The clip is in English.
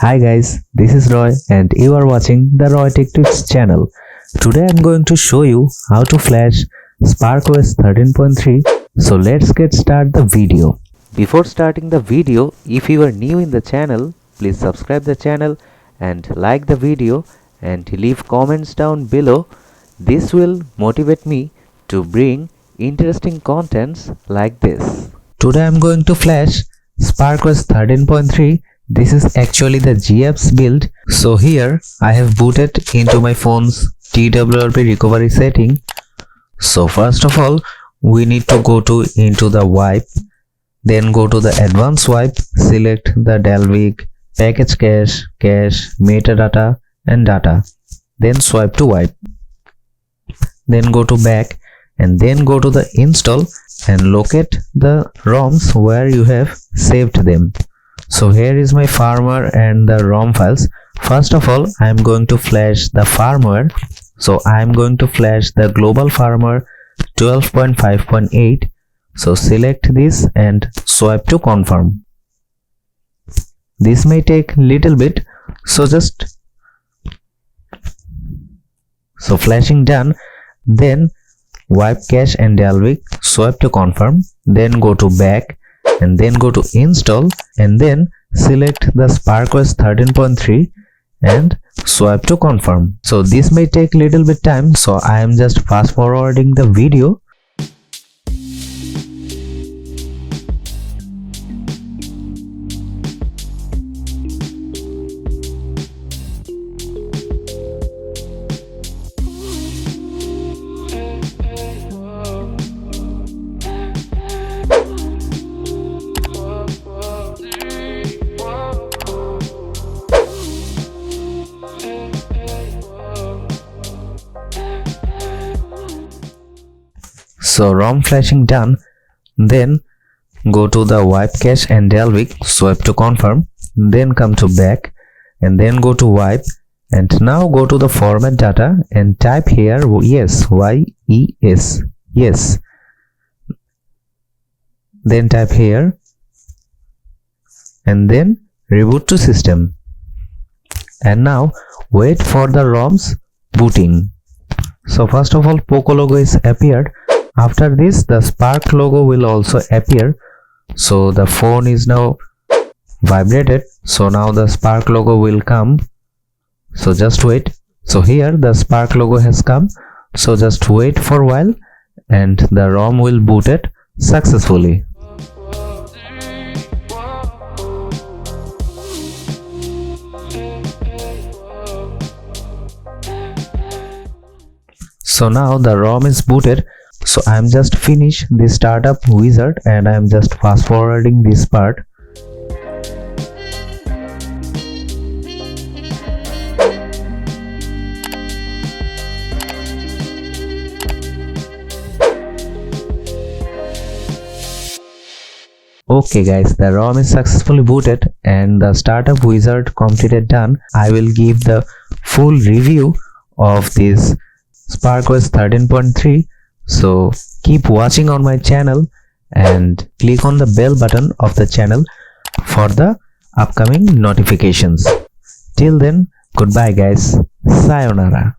Hi guys, this is Roy and you are watching the Roy Tech Tips channel. Today I am going to show you how to flash SparkOS 13.3. So let's get start the video. Before starting the video, if you are new in the channel, please subscribe the channel and like the video and leave comments down below. This will motivate me to bring interesting contents like this. Today I am going to flash SparkOS 13.3. This is actually the GApps build. So here I have booted into my phone's TWRP recovery setting. So first of all, we need to go into the wipe, then go to the advanced wipe, select the Dalvik, package cache, metadata and data, then swipe to wipe, then go to back and then go to the install and locate the ROMs where you have saved them. So here is my firmware and the ROM files. First of all, I am going to flash the firmware. So I am going to flash the global firmware 12.5.8. So select this and swipe to confirm. This may take little bit, so flashing done. Then wipe cache and Dalvik, swipe to confirm, then go to back and then go to install and then select the SparkOS 13.3 and swipe to confirm. So this may take little bit time, so I am just fast forwarding the video. So ROM flashing done, then go to the wipe cache and Dalvik, swipe to confirm, then come to back and then go to wipe and now go to the format data and type here yes, YES, yes, then type here and then reboot to system and now wait for the ROMs booting. So first of all, Poco logo is appeared. After this, the Spark logo will also appear. So the phone is now vibrated. So now the Spark logo will come. So just wait. So here the Spark logo has come. So just wait for a while and the ROM will boot it successfully. So now the ROM is booted. So I am just finished the startup wizard and I am just fast forwarding this part. Okay guys, the ROM is successfully booted and the startup wizard completed done. I will give the full review of this SparkOS 13.3. So keep watching on my channel and click on the bell button of the channel for the upcoming notifications. Till then, goodbye guys. Sayonara.